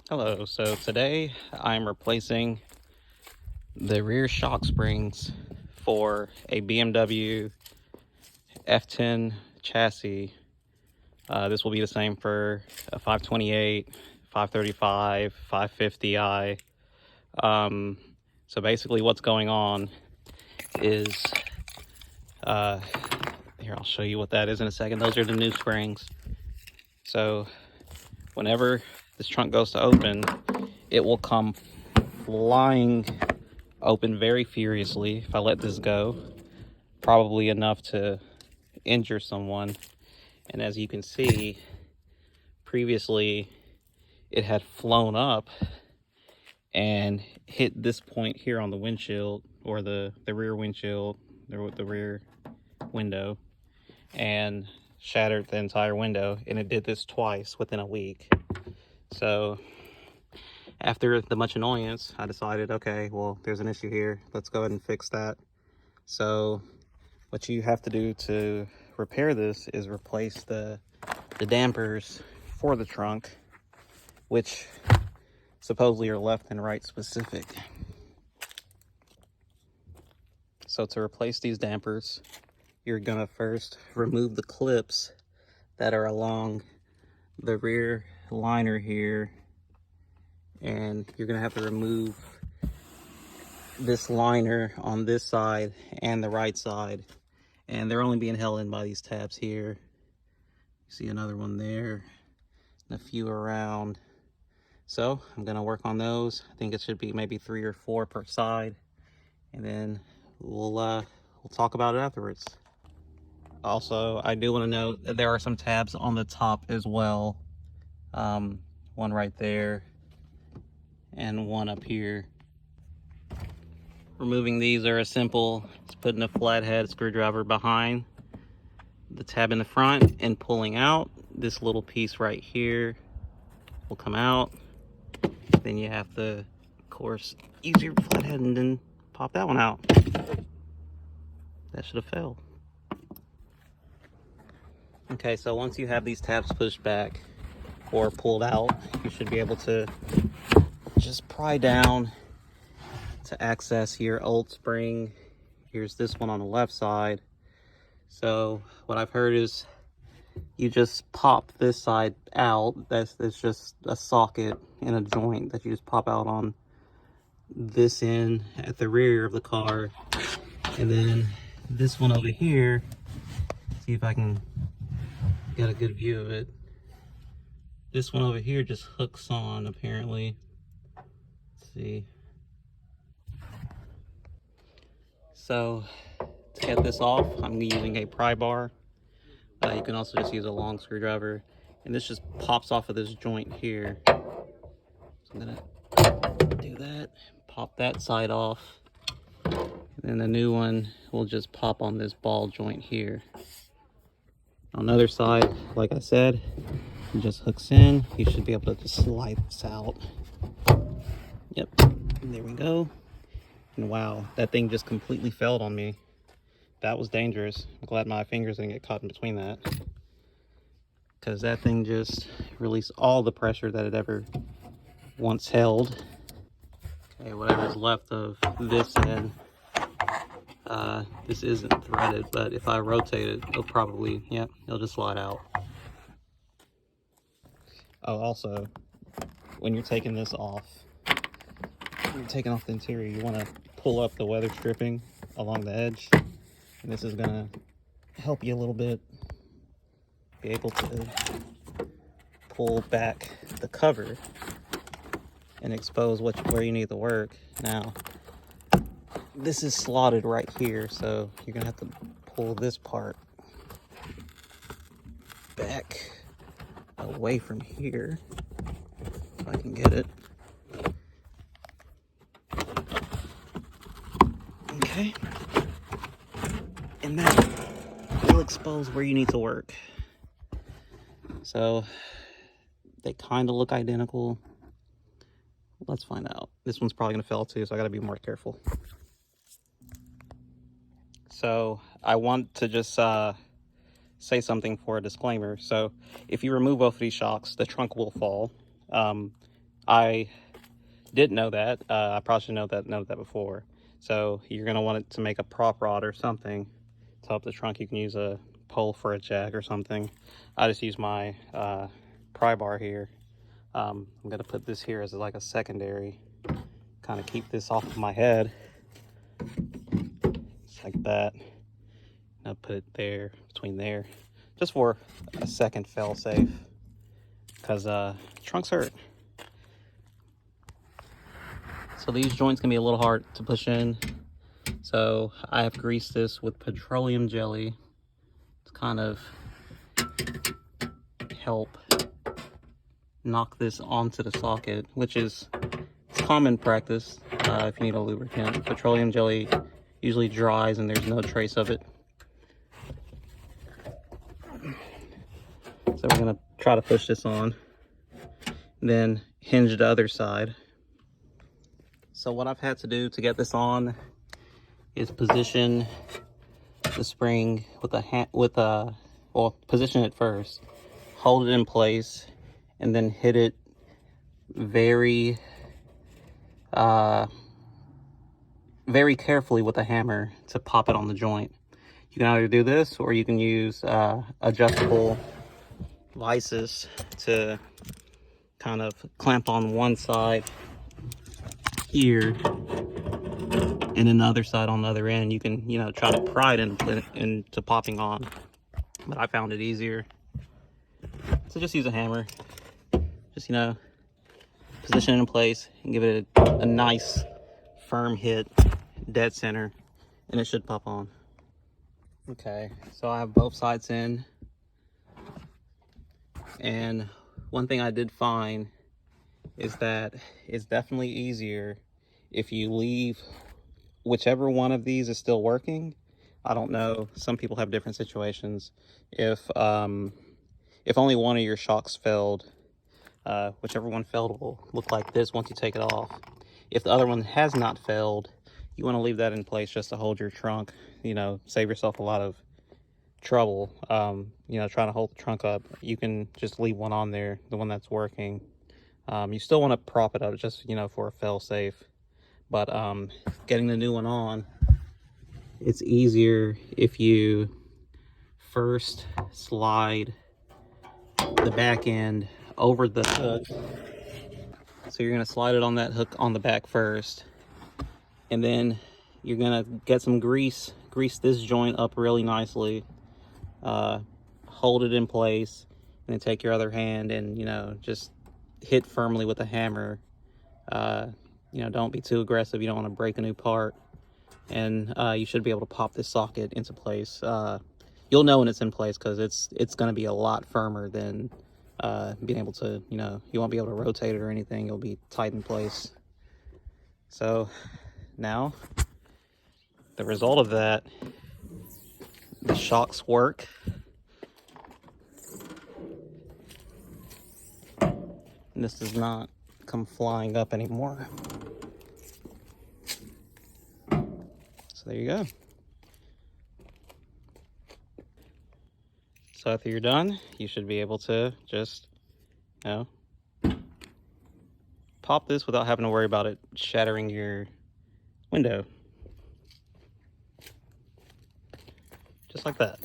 Hello, so today I'm replacing the rear shock springs for a BMW F10 chassis. This will be the same for a 528, 535, 550i. So basically what's going on is, here I'll show you what that is in a second. Those are the new springs. So whenever this trunk goes to open, it will come flying open very furiously if I let this go, probably enough to injure someone. And as you can see, previously it had flown up and hit this point here on the windshield, or the rear windshield, the rear window, and shattered the entire window. And it did this twice within a week. So after the much annoyance, I decided, okay, well, there's an issue here. Let's go ahead and fix that. So what you have to do to repair this is replace the dampers for the trunk, which supposedly are left and right specific. So to replace these dampers, you're gonna first remove the clips that are along the rear liner here, and you're gonna have to remove this liner on this side and the right side, and they're only being held in by these tabs here. You see another one there and a few around. So I'm gonna work on those. I think it should be maybe 3 or 4 per side, and then we'll talk about it afterwards. Also, I do want to note that there are some tabs on the top as well. One right there and one up here. Removing these are as simple as putting a flathead screwdriver behind the tab in the front and pulling out. This little piece right here will come out. Then you have to, of course, use your flathead and then pop that one out. That should have failed. Okay, so once you have these tabs pushed back or pulled out, you should be able to just pry down to access your old spring. Here's this one on the left side. So what I've heard is you just pop this side out. That's just a socket in a joint that you just pop out on this end at the rear of the car. And then this one over here, see if I can get a good view of it. This one over here just hooks on, apparently. Let's see. So to get this off, I'm using a pry bar. You can also just use a long screwdriver, and this just pops off of this joint here. So I'm gonna do that, pop that side off, and then the new one will just pop on this ball joint here. On the other side, like I said, it just hooks in. You should be able to just slide this out. Yep, and there we go. And wow, that thing just completely failed on me. That was dangerous. I'm glad my fingers didn't get caught in between that, because that thing just released all the pressure that it ever once held. Okay, whatever's left of this end, this isn't threaded, but if I rotate it, it'll probably, yep, it'll just slide out. Oh, also, when you're taking this off, when you're taking off the interior, you want to pull up the weather stripping along the edge. And this is gonna help you a little bit be able to pull back the cover and expose where you need to work. Now, this is slotted right here, so you're gonna have to pull this part back away from here, if I can get it. Okay. And that will expose where you need to work. So they kind of look identical. Let's find out. This one's probably gonna fail too, so I gotta be more careful. So I want to just say something for a disclaimer. So if you remove both of these shocks, the trunk will fall. I didn't know that. I probably should know that before. So you're gonna want it to make a prop rod or something to help the trunk. You can use a pole for a jack or something. I just use my pry bar here. I'm gonna put this here as like a secondary, kind of keep this off of my head, just like that. I'll put it there, between there, just for a second fail safe, because trunks hurt. So these joints can be a little hard to push in. So I have greased this with petroleum jelly to kind of help knock this onto the socket, which is common practice if you need a lubricant. Petroleum jelly usually dries and there's no trace of it. So we're gonna try to push this on, then hinge the other side. So what I've had to do to get this on is position the spring with well, position it first, hold it in place, and then hit it very carefully with a hammer to pop it on the joint. You can either do this or you can use adjustable vices to kind of clamp on one side here and another side on the other end. You can, you know, try to pry it into popping on, but I found it easier to just use a hammer. Just, you know, position it in place and give it a nice firm hit, dead center, and it should pop on. Okay, so I have both sides in, and one thing I did find is that it's definitely easier if you leave whichever one of these is still working. I don't know, some people have different situations. If only one of your shocks failed, whichever one failed will look like this once you take it off. If the other one has not failed, you want to leave that in place just to hold your trunk, you know, save yourself a lot of trouble, you know, trying to hold the trunk up. You can just leave one on there, the one that's working. You still want to prop it up just, you know, for a fail safe, but getting the new one on, it's easier if you first slide the back end over the hook. So you're going to slide it on that hook on the back first, and then you're going to get some grease this joint up really nicely, hold it in place, and then take your other hand and, you know, just hit firmly with a hammer. You know, don't be too aggressive. You don't want to break a new part, and you should be able to pop this socket into place. You'll know when it's in place because it's going to be a lot firmer than being able to, you know, you won't be able to rotate it or anything. It'll be tight in place. So now the result of that, the shocks work. And this does not come flying up anymore. So there you go. So after you're done, you should be able to just, you know, pop this without having to worry about it shattering your window. Just like that.